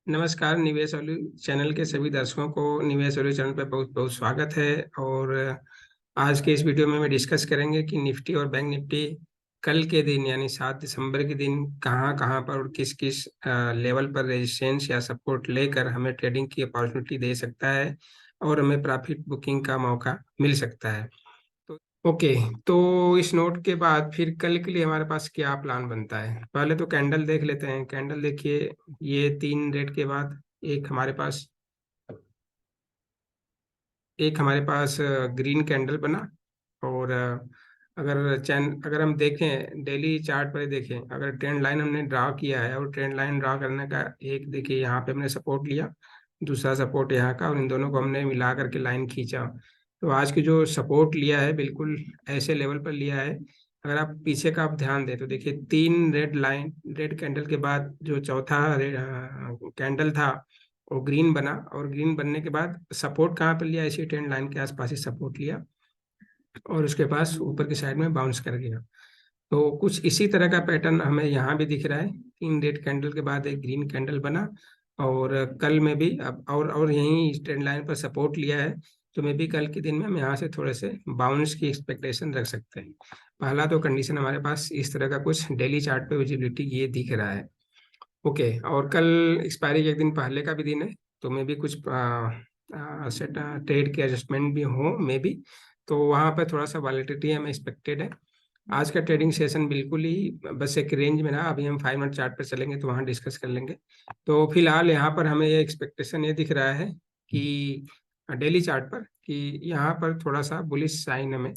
नमस्कार। निवेश value channel के सभी दर्शकों को निवेश वैल्यू चैनल पर बहुत बहुत स्वागत है। और आज के इस वीडियो में डिस्कस करेंगे कि निफ्टी और बैंक निफ्टी कल के दिन यानी 7 दिसंबर के दिन कहां कहां पर और किस किस लेवल पर रेजिस्टेंस या सपोर्ट लेकर हमें ट्रेडिंग की अपॉर्चुनिटी दे सकता है और हमें प्रॉफिट बुकिंग का मौका मिल सकता है। तो ओके, तो इस नोट के बाद फिर कल के लिए हमारे पास क्या प्लान बनता है। पहले तो कैंडल देख लेते हैं। कैंडल देखिए, ये 3 रेट के बाद एक हमारे पास ग्रीन कैंडल बना। और अगर हम देखें डेली चार्ट पर देखें, अगर ट्रेंड लाइन हमने ड्रा किया है और ट्रेंड लाइन ड्रा करने का एक देखिए, यहाँ पे हमने सपोर्ट लिया, दूसरा सपोर्ट यहाँ का, और इन दोनों को हमने मिला करके लाइन खींचा। तो आज की जो सपोर्ट लिया है बिल्कुल ऐसे लेवल पर लिया है। अगर आप पीछे का आप ध्यान दें तो देखिए, 3 रेड कैंडल के बाद जो चौथा कैंडल था वो ग्रीन बना, और ग्रीन बनने के बाद सपोर्ट कहाँ पर लिया, इसी ट्रेंड लाइन के आसपास ही सपोर्ट लिया और उसके पास ऊपर की साइड में बाउंस कर गया। तो कुछ इसी तरह का पैटर्न हमें यहाँ भी दिख रहा है। 3 रेड कैंडल के बाद एक ग्रीन कैंडल बना, और कल में भी अब और यहीं इस ट्रेंड लाइन पर सपोर्ट लिया है। तो मे भी कल के दिन में हम यहाँ से थोड़े से बाउंस की एक्सपेक्टेशन रख सकते हैं। पहला तो कंडीशन हमारे पास इस तरह का कुछ डेली चार्ट पे विजिबिलिटी ये दिख रहा है। ओके, और कल एक्सपायरी के एक दिन पहले का भी दिन है, तो मे भी कुछ सेट ट्रेड के एडजस्टमेंट भी हो मे भी। तो वहाँ पर थोड़ा सा वॉलेटिलिटी हमें एक्सपेक्टेड है। आज का ट्रेडिंग सेशन बिल्कुल ही बस एक रेंज में रहा। अभी हम 5 मिनट चार्ट पर चलेंगे तो वहाँ डिस्कस कर लेंगे। तो फिलहाल यहाँ पर हमें ये एक्सपेक्टेशन ये दिख रहा है कि डेली चार्ट पर कि यहाँ पर थोड़ा सा बुलिश साइन हमें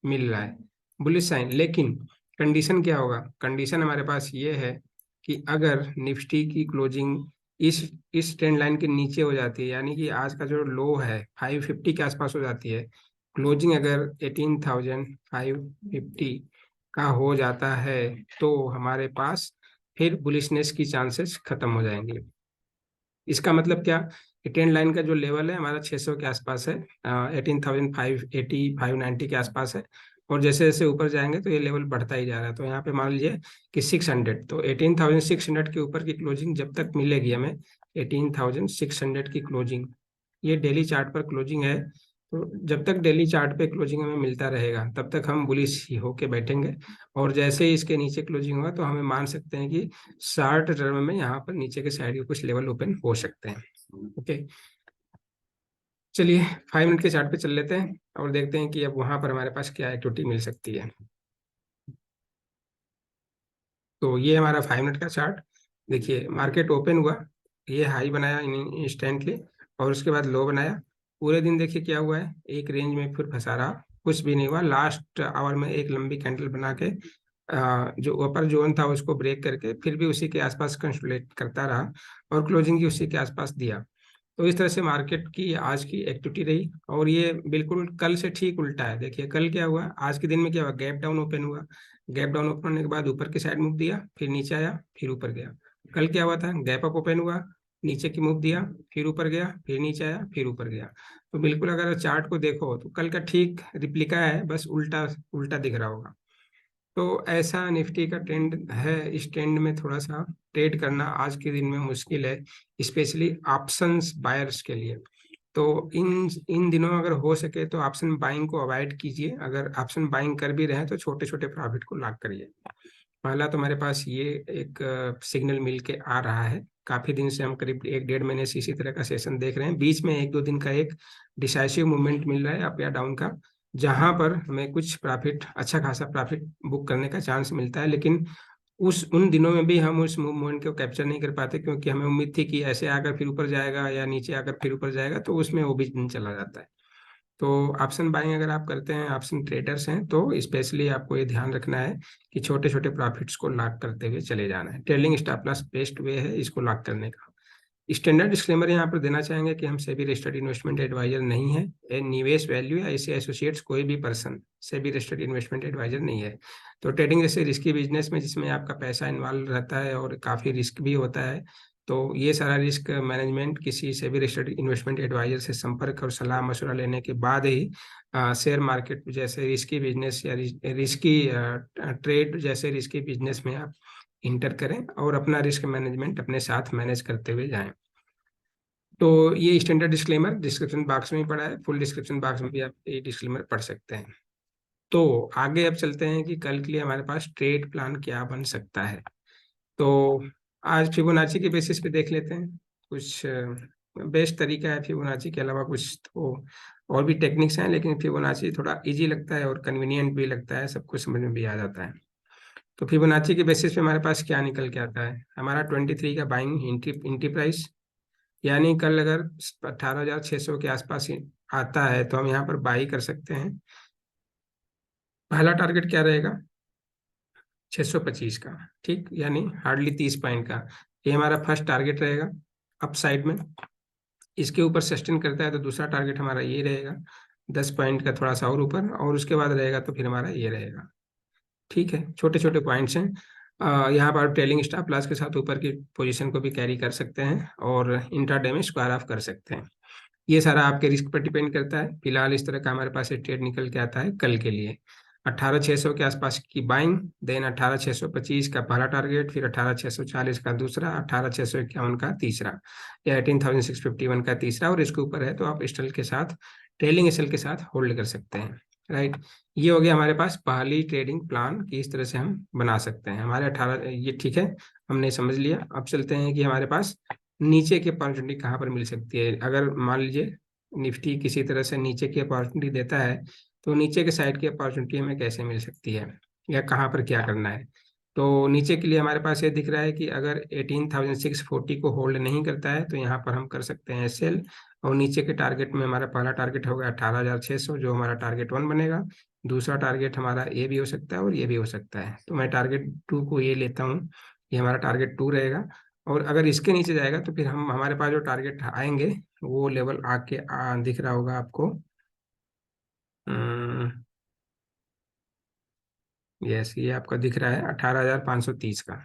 मिल रहा है, बुलिश साइन। लेकिन कंडीशन क्या होगा, कंडीशन हमारे पास ये है कि अगर निफ्टी की क्लोजिंग इस ट्रेंड लाइन के नीचे हो जाती है, यानी कि आज का जो लो है 550 के आसपास हो जाती है, क्लोजिंग अगर 18,550 का हो जाता है, तो हमारे पास फिर बुलिशनेस की चांसेस खत्म हो जाएंगे। इसका मतलब क्या कि ट्रेंड लाइन का जो लेवल है हमारा 600 के आसपास है, 18,580 590 के आसपास है। और जैसे जैसे ऊपर जाएंगे तो ये लेवल बढ़ता ही जा रहा है। तो यहाँ पे मान लीजिए कि 600, तो 18,600 के ऊपर की क्लोजिंग जब तक मिलेगी हमें, 18,600 की क्लोजिंग, ये डेली चार्ट पर क्लोजिंग है। तो जब तक डेली चार्ट पे क्लोजिंग हमें मिलता रहेगा तब तक हम बुलिश ही होके बैठेंगे। और जैसे ही इसके नीचे क्लोजिंग होगा तो हमें मान सकते हैं कि शॉर्ट टर्म में यहाँ पर नीचे के साइड के कुछ लेवल ओपन हो सकते हैं। ओके, चलिए 5 मिनट के चार्ट पे चल लेते हैं और देखते हैं कि अब वहां पर हमारे पास क्या एक्टिविटी मिल सकती है। तो ये हमारा 5 मिनट का चार्ट। देखिए, मार्केट ओपन हुआ, ये हाई बनाया इंस्टेंटली, और उसके बाद लो बनाया। पूरे दिन देखिए क्या हुआ है, एक रेंज में फिर फंसा रहा, कुछ भी नहीं हुआ। लास्ट आवर में एक लंबी कैंडल बना के जो अपर जोन था उसको ब्रेक करके फिर भी उसी के आसपास कंसोलिडेट करता रहा, और क्लोजिंग की उसी के आसपास दिया। तो इस तरह से मार्केट की आज की एक्टिविटी रही। और ये बिल्कुल कल से ठीक उल्टा है। देखिए कल क्या हुआ, आज के दिन में क्या हुआ, गैप डाउन ओपन हुआ, गैप डाउन ओपन होने के बाद ऊपर की साइड मूव दिया, फिर नीचे आया, फिर ऊपर गया। कल क्या हुआ था, गैप अप ओपन हुआ, नीचे की मूव दिया, फिर ऊपर गया, फिर नीचे आया, फिर ऊपर गया। तो बिल्कुल अगर चार्ट को देखो तो कल का ठीक रिप्लिका है, बस उल्टा उल्टा दिख रहा होगा। तो ऐसा निफ्टी का ट्रेंड है। इस ट्रेंड में थोड़ा सा ट्रेड करना आज के दिन में मुश्किल है, स्पेशली ऑप्शंस बायर्स के लिए। तो इन इन दिनों अगर हो सके तो ऑप्शन बाइंग को अवॉइड कीजिए। अगर ऑप्शन बाइंग कर भी रहे हैं तो छोटे छोटे प्रॉफिट को लॉक करिए। पहला तो हमारे पास ये एक सिग्नल मिल के आ रहा है। काफी दिन से हम करीब 1 डेढ़ महीने से इसी तरह का सेशन देख रहे हैं। बीच में 1 2 दिन का एक डिसाइसिव मूवमेंट मिल रहा है अप या डाउन का, जहां पर हमें कुछ प्रॉफिट, अच्छा खासा प्रॉफिट बुक करने का चांस मिलता है। लेकिन उस उन दिनों में भी हम उस मूवमेंट को कैप्चर नहीं कर पाते, क्योंकि हमें उम्मीद थी कि ऐसे आकर फिर ऊपर जाएगा या नीचे आकर फिर ऊपर जाएगा, तो उसमें वो भी दिन चला जाता है। तो ऑप्शन बाइंग अगर आप करते हैं, ऑप्शन ट्रेडर्स हैं, तो स्पेशली आपको ये ध्यान रखना है कि छोटे छोटे प्रॉफिट्स को लॉक करते हुए चले जाना है। Trailing stop loss best way है इसको लॉक करने का। स्टैंडर्ड डिस्क्लेमर यहाँ पर देना चाहेंगे कि हम सेबी रजिस्टर्ड इन्वेस्टमेंट एडवाइजर नहीं है। निवेश वैल्यू या ऐसे एसोसिएट्स कोई भी person SEBI registered investment adviser नहीं है। तो ट्रेडिंग जैसे रिस्की बिजनेस में जिसमें आपका पैसा इन्वॉल्व रहता है और काफ़ी रिस्क भी होता है, तो ये सारा रिस्क मैनेजमेंट किसी सेबी रजिस्टर्ड इन्वेस्टमेंट एडवाइजर से संपर्क और सलाह मशवरा लेने के बाद ही शेयर मार्केट जैसे रिस्की बिजनेस या रिस्की ट्रेड जैसे रिस्की बिजनेस में आप इंटर करें और अपना रिस्क मैनेजमेंट अपने साथ मैनेज करते हुए जाएं। तो ये स्टैंडर्ड डिस्क्लेमर डिस्क्रिप्शन बॉक्स में ही पड़ा है, फुल डिस्क्रिप्शन बॉक्स में भी आप ये डिस्क्लेमर पढ़ सकते हैं। तो आगे अब चलते हैं कि कल के लिए हमारे पास ट्रेड प्लान क्या बन सकता है। तो आज फिबोनाची के बेसिस पे देख लेते हैं। कुछ बेस्ट तरीका है फिबोनाची के अलावा, कुछ तो और भी टेक्निक्स हैं, लेकिन फिबोनाची थोड़ा इजी लगता है और कन्वीनियंट भी लगता है, सब कुछ समझ में भी आ जाता है। तो फिबोनाची के बेसिस पे हमारे पास क्या निकल के आता है, हमारा 23 का बाइंग एंट्री प्राइस, यानी कल अगर 18,600 के आसपास ही आता है तो हम यहाँ पर बाई कर सकते हैं। पहला टारगेट क्या रहेगा, 625 का, ठीक, यानी हार्डली 30 पॉइंट का, ये हमारा फर्स्ट टारगेट रहेगा अप साइड में। इसके ऊपर सस्टेन करता है तो दूसरा टारगेट हमारा ये रहेगा, 10 पॉइंट का थोड़ा सा और ऊपर, और उसके बाद रहेगा तो फिर हमारा ये रहेगा। ठीक है, छोटे छोटे पॉइंट्स हैं। यहाँ पर ट्रेलिंग स्टॉप लॉस के साथ ऊपर की पोजीशन को भी कैरी कर सकते हैं और इंट्राडे में स्क्वायर ऑफ कर सकते हैं। ये सारा आपके रिस्क पर डिपेंड करता है। फिलहाल इस तरह का हमारे पास एक ट्रेड निकल के आता है कल के लिए, 18,600 के आसपास की बाइंग, देन 18,625 का पहला टारगेट, फिर 18,640 का दूसरा, 18,651 का तीसरा, या 18,651 का तीसरा, और इसके ऊपर है तो आप स्टेल के साथ, ट्रेलिंग स्टेल के साथ होल्ड कर सकते हैं। राइट, ये हो गया हमारे पास पहली ट्रेडिंग प्लान कि इस तरह से हम बना सकते हैं। हमारे 18 ये ठीक है, हमने समझ लिया। अब चलते हैं कि हमारे पास नीचे की अपॉर्चुनिटी कहाँ पर मिल सकती है। अगर मान लीजिए निफ्टी किसी तरह से नीचे की अपॉर्चुनिटी देता है, तो नीचे के साइड की अपॉर्चुनिटी हमें कैसे मिल सकती है, या कहाँ पर क्या करना है। तो नीचे के लिए हमारे पास ये दिख रहा है कि अगर 18,640 को होल्ड नहीं करता है तो यहाँ पर हम कर सकते हैं सेल, और नीचे के टारगेट में हमारा पहला टारगेट होगा 18,600, जो हमारा टारगेट 1 बनेगा। दूसरा टारगेट हमारा ये भी हो सकता है और ये भी हो सकता है, तो मैं टारगेट 2 को ये लेता हूँ, ये हमारा टारगेट 2 रहेगा। और अगर इसके नीचे जाएगा तो फिर हम, हमारे पास जो टारगेट आएंगे वो लेवल आके दिख रहा होगा आपको। यस, ये आपका दिख रहा है 18,530 का।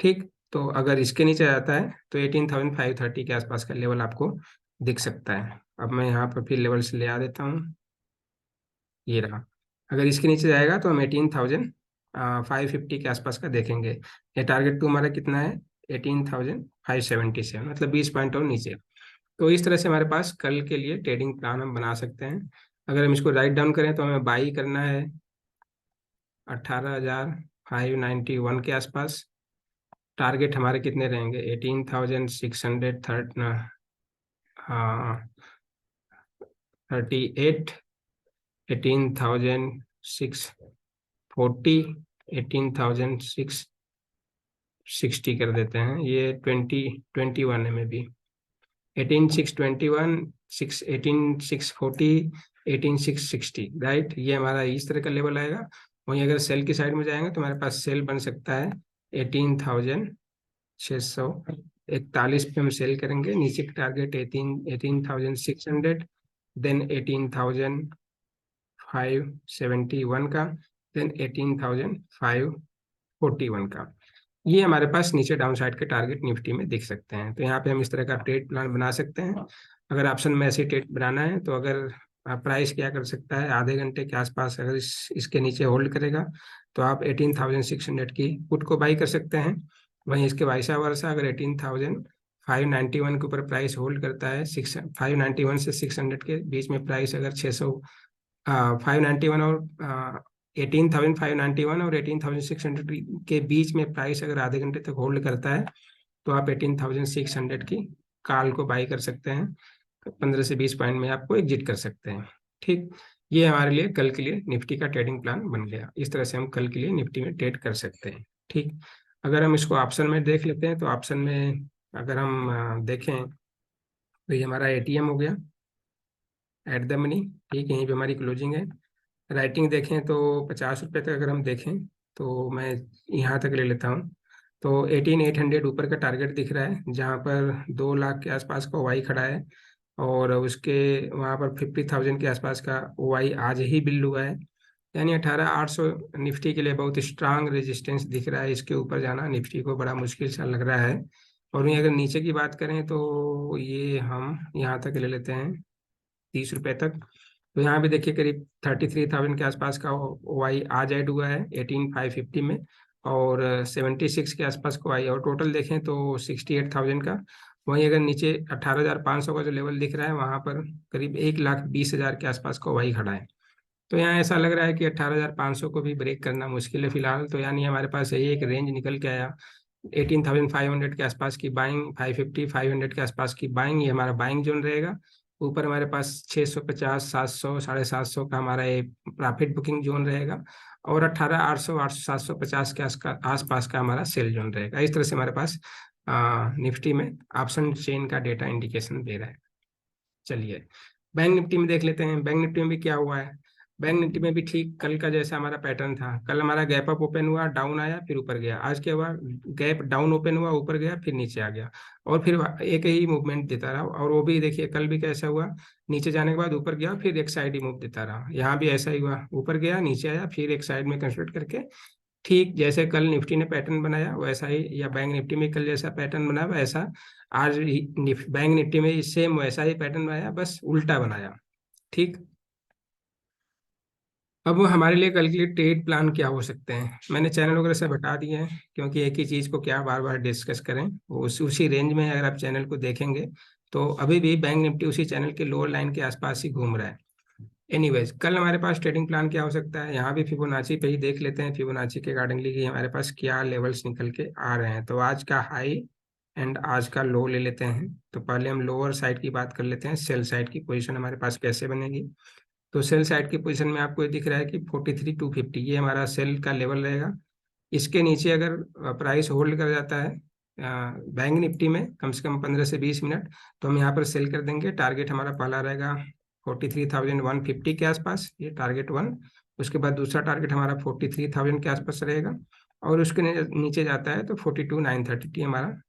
ठीक, तो अगर इसके नीचे जाता है तो 18,530 के आसपास का लेवल आपको दिख सकता है। अब मैं यहाँ पर फिर लेवल से ले आ देता हूँ, ये रहा। अगर इसके नीचे जाएगा तो हम 18,550 के आसपास का देखेंगे। ये टारगेट टू हमारा कितना है, 18,577, मतलब 20 पॉइंट और नीचे। तो इस तरह से हमारे पास कल के लिए ट्रेडिंग प्लान हम बना सकते हैं। अगर हम इसको राइट डाउन करें तो हमें बाई करना है 18,591 के आसपास। टारगेट हमारे कितने रहेंगे, 18,630, हाँ 38, 18,640, 18,660 कर देते हैं, ये 2021 है में भी, 18,621, 18,640, 18,660, राइट। ये हमारा इस तरह का लेवल आएगा। वहीं अगर सेल की साइड में जाएंगे तो हमारे पास सेल बन सकता है 18,641 पे हम सेल करेंगे। नीचे का टारगेट 18,600, देन 18,571 का, देन 18,541 का। ये हमारे पास नीचे डाउन साइड के टारगेट निफ्टी में दिख सकते हैं। तो यहाँ पे हम इस तरह का ट्रेड प्लान बना सकते हैं। अगर ऑप्शन में ऐसे ट्रेड बनाना है तो अगर प्राइस क्या कर सकता है, आधे घंटे के आसपास अगर इसके नीचे होल्ड करेगा तो आप 18,600 की पुट को बाई कर सकते हैं। वहीं इसके वाइसा वर्सा अगर 18,591 के ऊपर प्राइस होल्ड करता है, 591 से 600 के बीच में प्राइस अगर 600, 591 और 18,591 और 18,600 के बीच में प्राइस अगर आधे घंटे तक होल्ड करता है तो आप 18,600 की कॉल को बाई कर सकते हैं। 15 से 20 पॉइंट में आपको एग्जिट कर सकते हैं। ठीक, ये हमारे लिए कल के लिए निफ्टी का ट्रेडिंग प्लान बन गया। इस तरह से हम कल के लिए निफ्टी में ट्रेड कर सकते हैं। ठीक, अगर हम इसको ऑप्शन में देख लेते हैं तो ऑप्शन में अगर हम देखें तो ये हमारा एटीएम हो गया, एट द मनी। ठीक, यहीं पे हमारी क्लोजिंग है। राइटिंग देखें तो 50 रुपये तक अगर हम देखें तो मैं यहाँ तक ले लेता हूँ, तो 18,800 ऊपर का टारगेट दिख रहा है, जहाँ पर 2 लाख के आसपास का वाई खड़ा है, और उसके वहाँ पर 50,000 के आसपास का वाई आज ही बिल्ड हुआ है, यानी 18,800 निफ्टी के लिए बहुत स्ट्रांग रेजिस्टेंस दिख रहा है। इसके ऊपर जाना निफ्टी को बड़ा मुश्किल सा लग रहा है। और वहीं अगर नीचे की बात करें तो ये हम यहाँ तक ले लेते हैं, 30 रुपये तक। तो यहाँ पे देखिए करीब 33,000 के आसपास का वाई आज ऐड हुआ है 18,550 में, और 76 के आसपास का वाई, और टोटल देखें तो 68,000 का। वहीं अगर नीचे 18,500 का जो लेवल दिख रहा है वहां पर करीब 1,20,000 के आसपास का वही खड़ा है। तो यहाँ ऐसा लग रहा है कि 18,500 को भी ब्रेक करना मुश्किल है फिलहाल। तो यानी हमारे पास यही एक रेंज निकल के आया, 18,500 के आसपास की बाइंग, 550 500 के आसपास की बाइंग, ये हमारा बाइंग जोन रहेगा। ऊपर हमारे पास 650 700 750 का हमारा ये प्रॉफिट बुकिंग जोन रहेगा। और 18,800 800 750 के आसपास का हमारा सेल जोन रहेगा। इस तरह से हमारे पास निफ्टी में ऑप्शन चेन का डेटा इंडिकेशन दे रहा है। चलिए बैंक निफ्टी में देख लेते हैं। बैंक निफ्टी में भी क्या हुआ है। बैंक निफ्टी में भी ठीक कल का जैसा हमारा पैटर्न था। कल हमारा गैप अप ओपन हुआ, डाउन आया, फिर ऊपर गया। आज क्या हुआ, गैप डाउन ओपन हुआ, ऊपर गया, फिर नीचे आ गया, और फिर एक ही मूवमेंट देता रहा। और वो भी देखिए कल भी कैसा हुआ, नीचे जाने के बाद ऊपर गया, फिर एक साइड ही मूव देता रहा। यहाँ भी ऐसा ही हुआ, ऊपर गया, नीचे आया, फिर एक साइड में कंसल्ट करके ठीक जैसे कल निफ्टी ने पैटर्न बनाया वैसा ही, या बैंक निफ्टी में कल जैसा पैटर्न बना वैसा आज बैंक निफ्टी में सेम वैसा ही पैटर्न बनाया, बस उल्टा बनाया। ठीक। अब हमारे लिए कल के लिए ट्रेड प्लान क्या हो सकते हैं, मैंने चैनल वगैरह से बता दिए हैं, क्योंकि एक ही चीज़ को क्या बार बार डिस्कस करें। उसी रेंज में अगर आप चैनल को देखेंगे तो अभी भी बैंक निफ्टी उसी चैनल के लोअर लाइन के आसपास ही घूम रहा है। एनीवेज, कल हमारे पास ट्रेडिंग प्लान क्या हो सकता है, यहाँ भी फिबोनाची पे ही देख लेते हैं, फिबोनाची के अकॉर्डिंगली कि हमारे पास क्या लेवल्स निकल के आ रहे हैं। तो आज का हाई एंड आज का लो ले लेते हैं। तो पहले हम लोअर साइड की बात कर लेते हैं, सेल साइड की पोजीशन हमारे पास कैसे बनेगी। तो सेल साइड की पोजीशन में आपको ये दिख रहा है कि 43,250 ये हमारा सेल का लेवल रहेगा। इसके नीचे अगर प्राइस होल्ड कर जाता है बैंक निफ्टी में कम से कम 15 से 20 मिनट, तो हम यहाँ पर सेल कर देंगे। टारगेट हमारा पहला रहेगा 43,150 के आसपास, ये टारगेट वन। उसके बाद दूसरा टारगेट हमारा 43,000 के आसपास रहेगा। और उसके नीचे जाता है तो 42,930 हमारा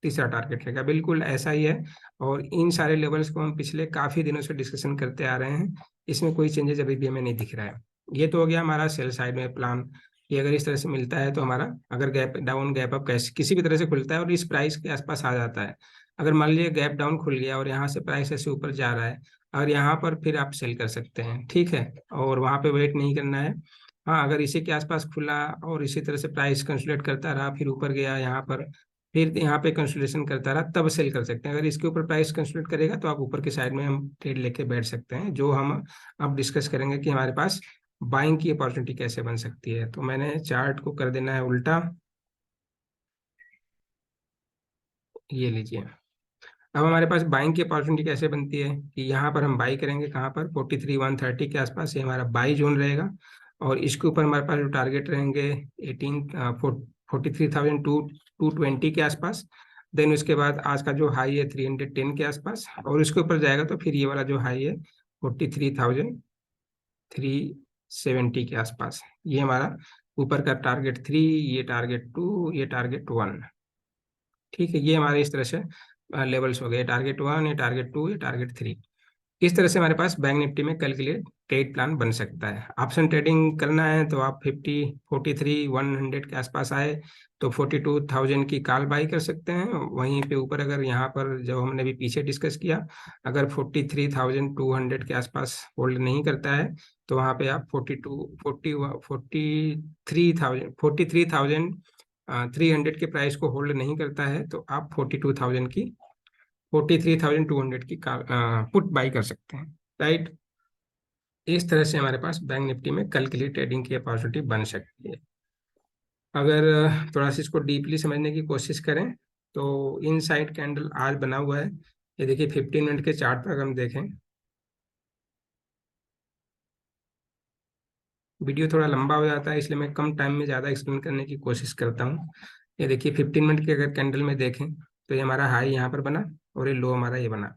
तीसरा टारगेट रहेगा। बिल्कुल ऐसा ही है। और इन सारे लेवल्स को हम पिछले काफी दिनों से डिस्कशन करते आ रहे हैं, इसमें कोई चेंजेस अभी भी हमें नहीं दिख रहा है। ये तो हो गया हमारा सेल साइड में प्लान, कि अगर इस तरह से मिलता है तो हमारा, अगर गैप डाउन गैप अप कैसे किसी भी तरह से खुलता है और इस प्राइस के आसपास आ जाता है, अगर मान लीजिए गैप डाउन खुल गया और यहाँ से प्राइस ऐसे ऊपर जा रहा है, और यहाँ पर फिर आप सेल कर सकते हैं, ठीक है। और वहाँ पे वेट नहीं करना है। हाँ, अगर इसी के आसपास खुला और इसी तरह से प्राइस कंसोलिडेट करता रहा, फिर ऊपर गया यहाँ पर, फिर यहाँ पे कंसोलिडेशन करता रहा, तब सेल कर सकते हैं। अगर इसके ऊपर प्राइस कंसोलिडेट करेगा तो आप ऊपर की साइड में हम ट्रेड लेके बैठ सकते हैं, जो हम अब डिस्कस करेंगे कि हमारे पास बाइंग की अपॉर्चुनिटी कैसे बन सकती है। तो मैंने चार्ट को कर देना है उल्टा, ये लीजिए। अब हमारे पास बाइंग की अपॉर्चुनिटी कैसे बनती है कि यहाँ पर हम बाई करेंगे, कहाँ पर, 43,130 के आसपास, ये हमारा बाई जोन रहेगा। और इसके ऊपर हमारे पास जो टारगेट रहेंगे 43,220 के आसपास। देन उसके बाद आज का जो हाई है 310 के आसपास, और उसके ऊपर जाएगा तो फिर ये वाला जो हाई है 43,370 के आसपास। ये हमारा ऊपर का टारगेट 3, ये टारगेट 2, ये टारगेट 1। ठीक है, ये हमारे इस तरह से लेवल्स हो गए, टारगेट 1, ये टारगेट 2, ये टारगेट 3। इस तरह से हमारे पास बैंक निफ्टी में कल के लिए ट्रेड प्लान बन सकता है। ऑप्शन ट्रेडिंग करना है तो आप 43,100 के आसपास आए तो 42,000 की कॉल बाई कर सकते हैं। वहीं पे ऊपर अगर यहाँ पर जो हमने भी पीछे डिस्कस किया, अगर 43,200 के आसपास होल्ड नहीं करता है तो वहाँ पे आप 43,300 के प्राइस को होल्ड नहीं करता है तो आप 43,200 की पुट बाई कर सकते हैं, राइट। इस तरह से हमारे पास बैंक निफ्टी में कल के लिए ट्रेडिंग की अपॉर्चुनिटी बन सकती है। अगर थोड़ा सा इसको डीपली समझने की कोशिश करें तो इन साइड कैंडल आज बना हुआ है। ये देखिए 15 मिनट के चार्ट पर अगर हम देखें, वीडियो थोड़ा लंबा हो जाता है इसलिए मैं कम टाइम में ज़्यादा एक्सप्लेन करने की कोशिश करता हूँ। ये देखिए 15 मिनट के अगर कैंडल में देखें तो ये हमारा हाई यहाँ पर बना और ये लो हमारा ये बना।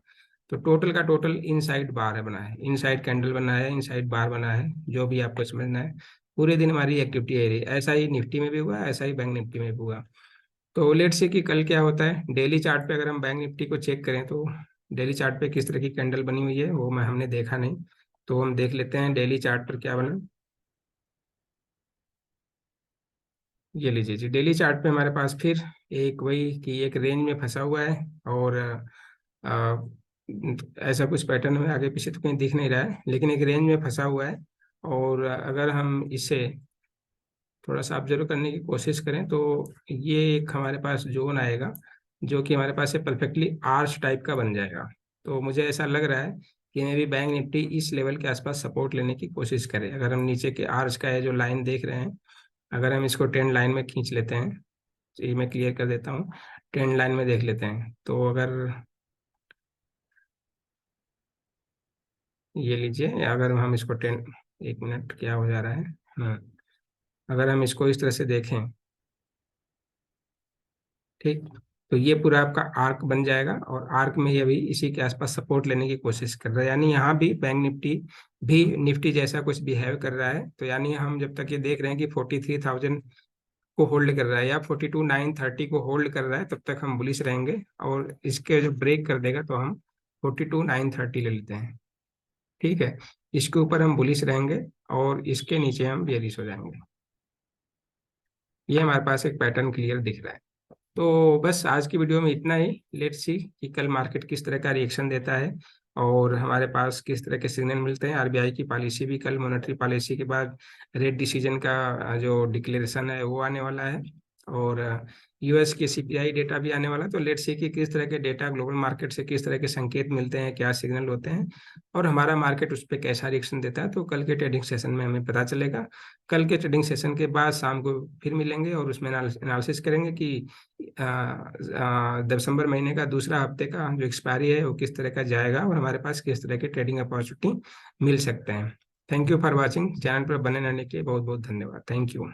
तो टोटल का टोटल इन साइड बार है बना है, इन साइड कैंडल बना है, इन साइड बार बना है, जो भी आपको समझना है। पूरे दिन हमारी एक्टिविटी है रही, ऐसा ही निफ्टी में भी हुआ, ऐसा ही बैंक निफ्टी में भी हुआ। तो लेट्स से कि कल क्या होता है। डेली चार्ट पे अगर हम बैंक निफ्टी को चेक करें तो डेली चार्ट पे किस तरह की कैंडल बनी हुई है वो मैं हमने देखा नहीं, तो हम देख लेते हैं डेली चार्ट पर क्या बना। ये लीजिए जी, डेली चार्ट पे हमारे पास फिर एक वही कि एक रेंज में फंसा हुआ है। और अ, ऐसा कुछ पैटर्न हमें आगे पीछे तो कहीं दिख नहीं रहा है, लेकिन एक रेंज में फंसा हुआ है। और अगर हम इसे थोड़ा सा ऑब्जर्व करने की कोशिश करें तो ये एक हमारे पास जोन आएगा जो कि हमारे पास परफेक्टली आर्च टाइप का बन जाएगा। तो मुझे ऐसा लग रहा है कि मे भी बैंक निफ्टी इस लेवल के आसपास सपोर्ट लेने की कोशिश करे। अगर हम नीचे के आर्च का है जो लाइन देख रहे हैं, अगर हम इसको ट्रेंड लाइन में खींच लेते हैं, तो ये मैं क्लियर कर देता हूँ, ट्रेंड लाइन में देख लेते हैं। तो अगर ये लीजिए, अगर हम इसको ट्रेंड, एक मिनट क्या हो जा रहा है, हाँ, अगर हम इसको इस तरह से देखें, ठीक, तो ये पूरा आपका आर्क बन जाएगा और आर्क में ये भी इसी के आसपास सपोर्ट लेने की कोशिश कर रहा है। यानी यहाँ भी बैंक निफ्टी भी निफ्टी जैसा कुछ बिहेव कर रहा है। तो यानी हम जब तक ये देख रहे हैं कि 43,000 को होल्ड कर रहा है या 42,930 को होल्ड कर रहा है, तब तक हम बुलिश रहेंगे। और इसके जो ब्रेक कर देगा तो हम 42,930 ले लेते हैं। ठीक है, इसके ऊपर हम बुलिश रहेंगे और इसके नीचे हम बेयरिश हो जाएंगे। ये हमारे पास एक पैटर्न क्लियर दिख रहा है। तो बस आज की वीडियो में इतना ही। लेट्स सी कि कल मार्केट किस तरह का रिएक्शन देता है और हमारे पास किस तरह के सिग्नल मिलते हैं। आरबीआई की पॉलिसी भी कल, मॉनेटरी पॉलिसी के बाद रेट डिसीजन का जो डिक्लेरेशन है वो आने वाला है, और यूएस के सीपीआई डेटा भी आने वाला है। तो लेट्स सी कि किस तरह के डेटा ग्लोबल मार्केट से किस तरह के संकेत मिलते हैं, क्या सिग्नल होते हैं और हमारा मार्केट उस पर कैसा रिएक्शन देता है। तो कल के ट्रेडिंग सेशन में हमें पता चलेगा। कल के ट्रेडिंग सेशन के बाद शाम को फिर मिलेंगे और उसमें एनालिसिस करेंगे कि दिसंबर महीने का दूसरा हफ्ते का जो एक्सपायरी है वो किस तरह का जाएगा और हमारे पास किस तरह के ट्रेडिंग अपॉर्चुनिटी मिल सकते हैं। Thank you for watching. Channel पर बने रहने के लिए बहुत बहुत धन्यवाद। Thank you.